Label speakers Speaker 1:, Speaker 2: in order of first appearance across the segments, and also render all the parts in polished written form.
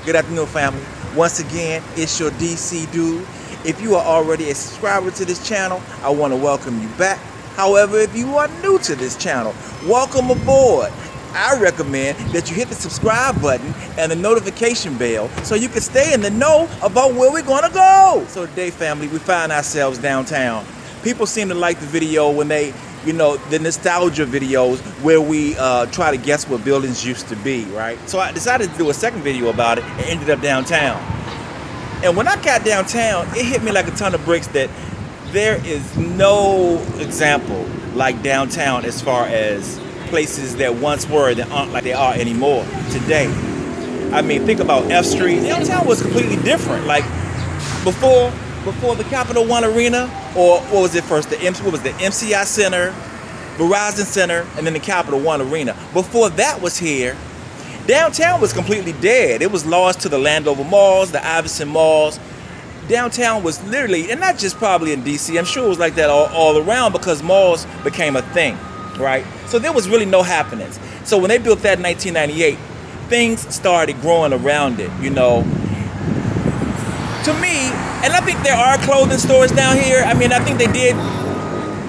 Speaker 1: Good afternoon, family. Once again, it's your DC dude. If you are already a subscriber to this channel, I want to welcome you back. However, if you are new to this channel, welcome aboard. I recommend that you hit the subscribe button and the notification bell so you can stay in the know about where we're going to go. So today, family, we find ourselves downtown. People seem to like the video when they, the nostalgia videos where we try to guess what buildings used to be, right? So I decided to do a second video about it and ended up downtown. And when I got downtown, it hit me like a ton of bricks that there is no example like downtown as far as places that once were that aren't like they are anymore today. I mean, think about F Street. Downtown was completely different. Like before the Capital One Arena, or what was it first? The MCI Center, Verizon Center, and then the Capital One Arena. Before that was here, downtown was completely dead. It was lost to the Landover malls, the Iverson malls. Downtown was literally, and not just probably in DC, I'm sure it was like that all around because malls became a thing, right? So there was really no happenings. So when they built that in 1998, things started growing around it, To me, and I think there are clothing stores down here. I mean, I think they did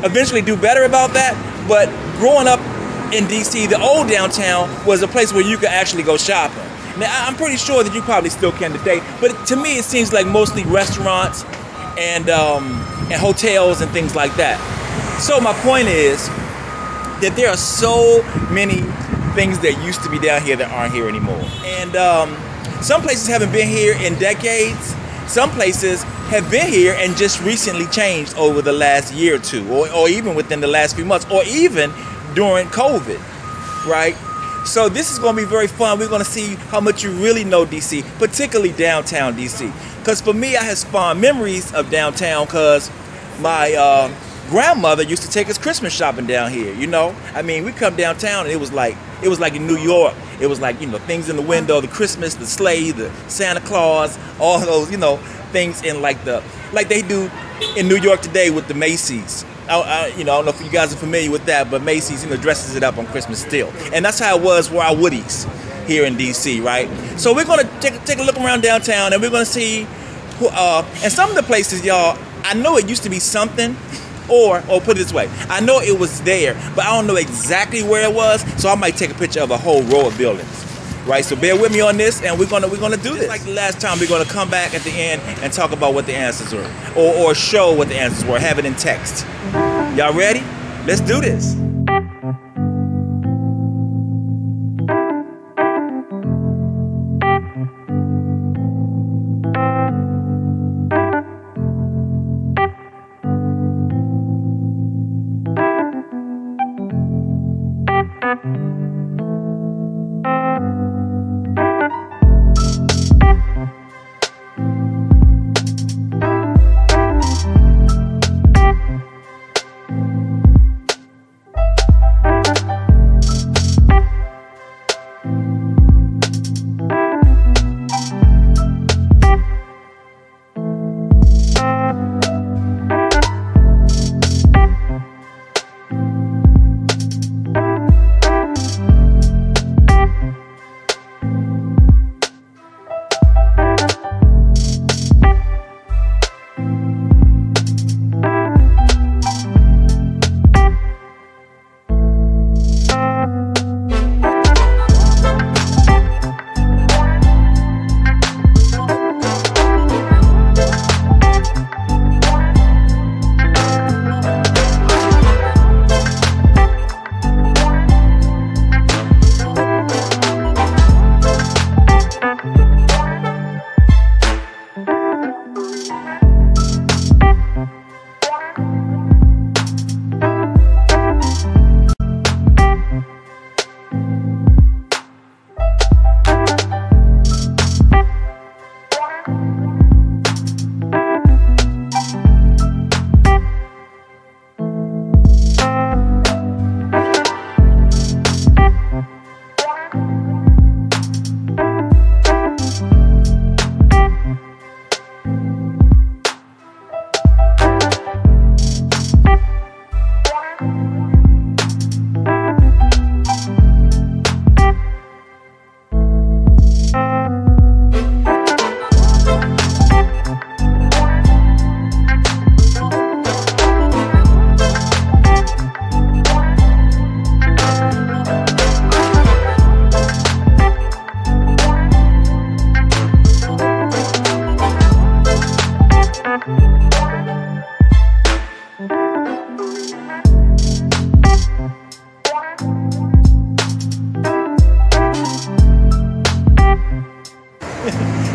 Speaker 1: eventually do better about that, but growing up in DC, the old downtown was a place where you could actually go shopping. Now, I'm pretty sure that you probably still can today, but to me, it seems like mostly restaurants and hotels and things like that. So my point is that there are so many things that used to be down here that aren't here anymore. And some places haven't been here in decades. Some places have been here and just recently changed over the last year or two, or even within the last few months, or even during COVID, right? So this is going to be very fun. We're going to see how much you really know DC, particularly downtown DC. Because for me, I have fond memories of downtown because my grandmother used to take us Christmas shopping down here, I mean, we come downtown and it was like in New York. It was like, things in the window, the Christmas, the sleigh, the Santa Claus, all those, things in like they do in New York today with the Macy's. I don't know if you guys are familiar with that, but Macy's, dresses it up on Christmas still. And that's how it was for our Woodies here in DC, right? So we're going to take a look around downtown and we're going to see, and some of the places, y'all, I know it used to be something, or put it this way, I know it was there, but I don't know exactly where it was, so I might take a picture of a whole row of buildings, right? So bear with me on this, and we're gonna do this. Like the last time, we're gonna come back at the end and talk about what the answers were, or show what the answers were, have it in text. Y'all ready? Let's do this.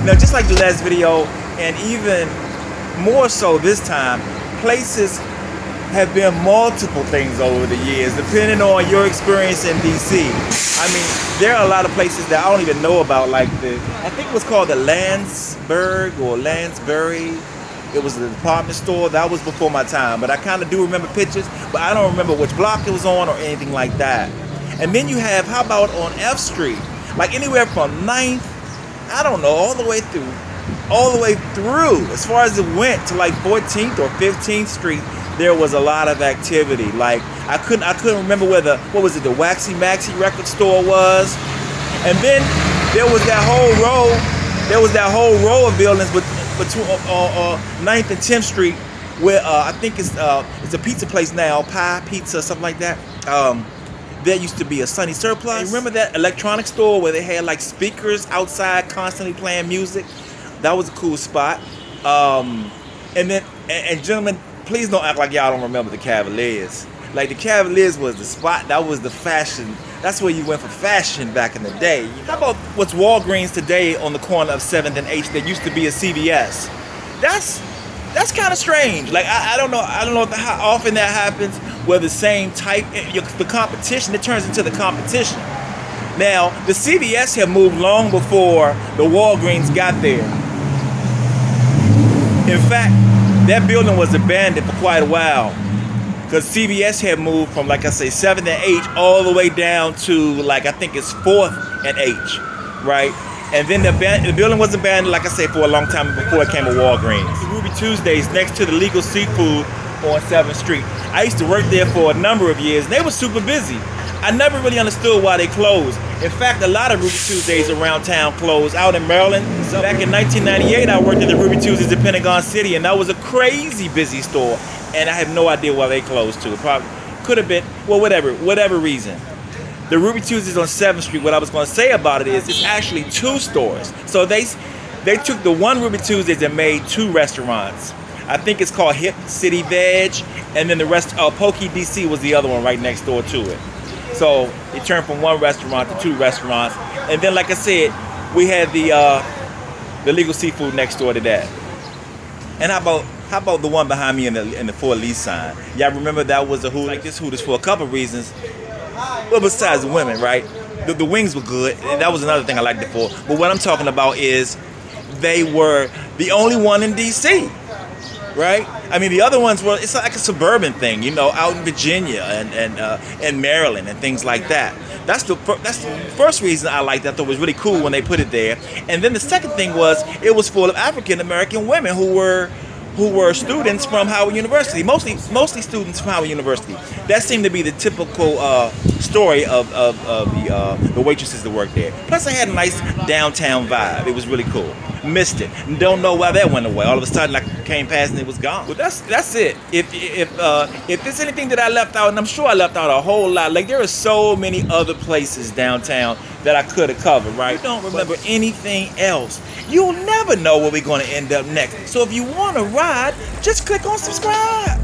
Speaker 1: Now, just like the last video, and even more so this time, places have been multiple things over the years, depending on your experience in DC. I mean, there are a lot of places that I don't even know about, like I think it was called the Landsberg or Lansbury. It was a department store. That was before my time, but I kind of do remember pictures, but I don't remember which block it was on or anything like that. And then you have, how about on F Street? Like anywhere from 9th, I don't know, all the way through, as far as it went to like 14th or 15th Street, there was a lot of activity. Like I couldn't remember where the Waxy Maxi record store was. And then there was that whole row of buildings between 9th and 10th Street, where I think it's a pizza place now, Pie Pizza, something like that. There used to be a Sunny Surplus. And remember that electronic store where they had like speakers outside constantly playing music? That was a cool spot. And gentlemen, please don't act like y'all don't remember the Cavaliers. Like the Cavaliers was the spot, that was the fashion. That's where you went for fashion back in the day. How about what's Walgreens today on the corner of 7th and H that used to be a CVS? That's kind of strange. Like I don't know how often that happens, where the same type, the competition, it turns into the competition. Now, the CVS had moved long before the Walgreens got there. In fact, that building was abandoned for quite a while, because CVS had moved from, like I say, 7th and H all the way down to, like, I think it's 4th and H, right? And then the building was abandoned, like I say, for a long time before it came to Walgreens. Ruby Tuesdays next to the Legal Seafood on 7th Street. I used to work there for a number of years, and they were super busy. I never really understood why they closed. In fact, a lot of Ruby Tuesdays around town closed. Out in Maryland, back in 1998, I worked at the Ruby Tuesdays in Pentagon City, and that was a crazy busy store. And I have no idea why they closed too. It probably could have been, well, whatever reason. The Ruby Tuesdays on 7th Street, what I was going to say about it is it's actually 2 stores. So they took the one Ruby Tuesdays and made 2 restaurants. I think it's called Hip City Veg, and then the rest, Pokey DC was the other one right next door to it. So it turned from 1 restaurant to 2 restaurants. And then, like I said, we had the Legal Seafood next door to that. And how about the one behind me in the For Lease sign? Y'all remember that was a Hooters? Like this Hooters for a couple of reasons. Well, besides the women, right? The wings were good. That was another thing I liked it for. But what I'm talking about is they were the only one in DC, right? I mean, the other ones were, it's like a suburban thing, you know, out in Virginia and Maryland and things like that. That's the first reason I liked that. I thought it was really cool when they put it there. And then the second thing was it was full of African American women who were students from Howard University, mostly students from Howard University. That seemed to be the typical story of the waitresses that worked there. Plus, I had a nice downtown vibe. It was really cool. Missed it. Don't know why that went away. All of a sudden, I came past and it was gone. Well, that's it. If there's anything that I left out, and I'm sure I left out a whole lot. Like there are so many other places downtown that I could have covered. Right? If you don't remember anything else, you'll never know where we're going to end up next. So if you want to ride, just click on subscribe.